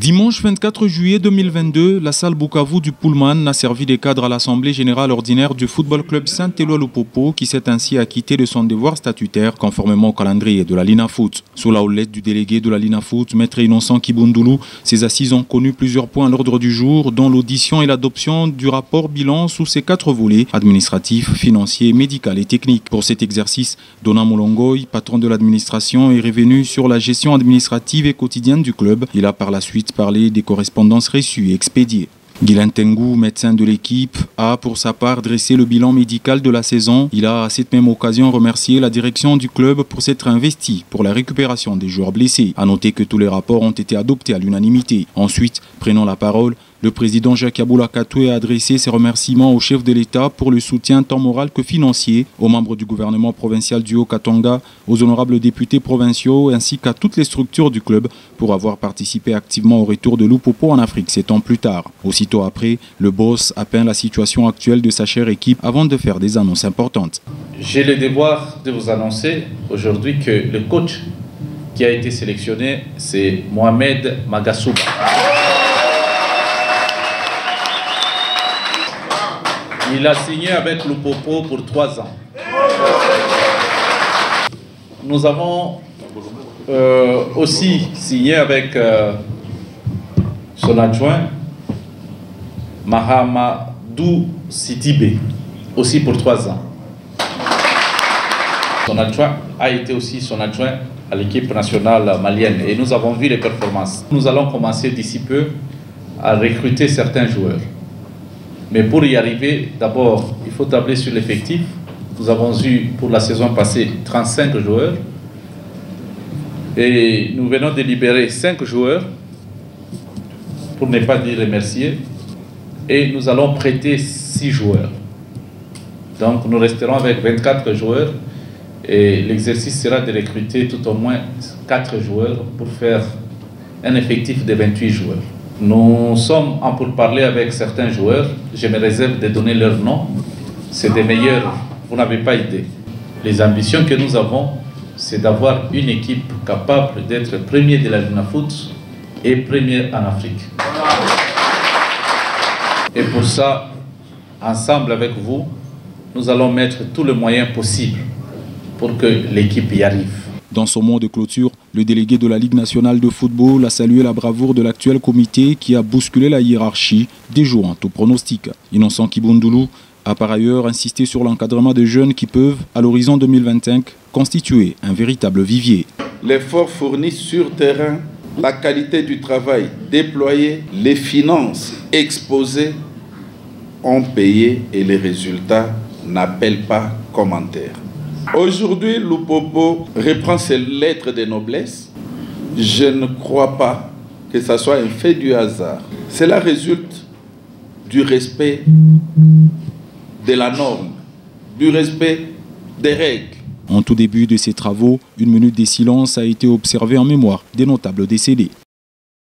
Dimanche 24 juillet 2022, la salle Bukavu du Pullman a servi de cadre à l'Assemblée générale ordinaire du Football Club Saint-Éloi Lupopo qui s'est ainsi acquitté de son devoir statutaire conformément au calendrier de la Linafoot. Sous la houlette du délégué de la Linafoot, Maître Innocent Kibundulu, ces assises ont connu plusieurs points à l'ordre du jour, dont l'audition et l'adoption du rapport bilan sous ses 4 volets administratifs, financiers, médical et techniques. Pour cet exercice, Dona Moulongoy, patron de l'administration, est revenu sur la gestion administrative et quotidienne du club. Il a par la suite parler des correspondances reçues et expédiées. Guylain Tengu, médecin de l'équipe, a pour sa part dressé le bilan médical de la saison. Il a à cette même occasion remercié la direction du club pour s'être investi pour la récupération des joueurs blessés. A noter que tous les rapports ont été adoptés à l'unanimité. Ensuite, prenant la parole, le président Jacques Aboula Katoué a adressé ses remerciements au chef de l'État pour le soutien tant moral que financier, aux membres du gouvernement provincial du Haut-Katanga, aux honorables députés provinciaux ainsi qu'à toutes les structures du club pour avoir participé activement au retour de Lupopo en Afrique 7 ans plus tard. Aussitôt après, le boss a peint la situation actuelle de sa chère équipe avant de faire des annonces importantes. J'ai le devoir de vous annoncer aujourd'hui que le coach qui a été sélectionné, c'est Mohamed Magasouba. Il a signé avec Lupopo pour 3 ans. Nous avons aussi signé avec son adjoint, Mahamadou Sidibé, aussi pour 3 ans. Son adjoint a été aussi son adjoint à l'équipe nationale malienne et nous avons vu les performances. Nous allons commencer d'ici peu à recruter certains joueurs. Mais pour y arriver, d'abord, il faut tabler sur l'effectif. Nous avons eu pour la saison passée 35 joueurs. Et nous venons de libérer 5 joueurs, pour ne pas dire remercier. Et nous allons prêter 6 joueurs. Donc nous resterons avec 24 joueurs. Et l'exercice sera de recruter tout au moins 4 joueurs pour faire un effectif de 28 joueurs. Nous sommes en pourparlers avec certains joueurs. Je me réserve de donner leur nom. C'est des meilleurs, vous n'avez pas idée. Les ambitions que nous avons, c'est d'avoir une équipe capable d'être premier de la Linafoot et premier en Afrique. Et pour ça, ensemble avec vous, nous allons mettre tous les moyens possibles pour que l'équipe y arrive. Dans son mot de clôture, le délégué de la Ligue nationale de football a salué la bravoure de l'actuel comité qui a bousculé la hiérarchie, déjouant tout pronostic. Innocent Kibundulu a par ailleurs insisté sur l'encadrement des jeunes qui peuvent, à l'horizon 2025, constituer un véritable vivier. L'effort fourni sur terrain, la qualité du travail déployé, les finances exposées ont payé et les résultats n'appellent pas commentaire. Aujourd'hui, Lupopo reprend ses lettres de noblesse. Je ne crois pas que ce soit un fait du hasard. Cela résulte du respect de la norme, du respect des règles. En tout début de ces travaux, une minute de silence a été observée en mémoire des notables décédés.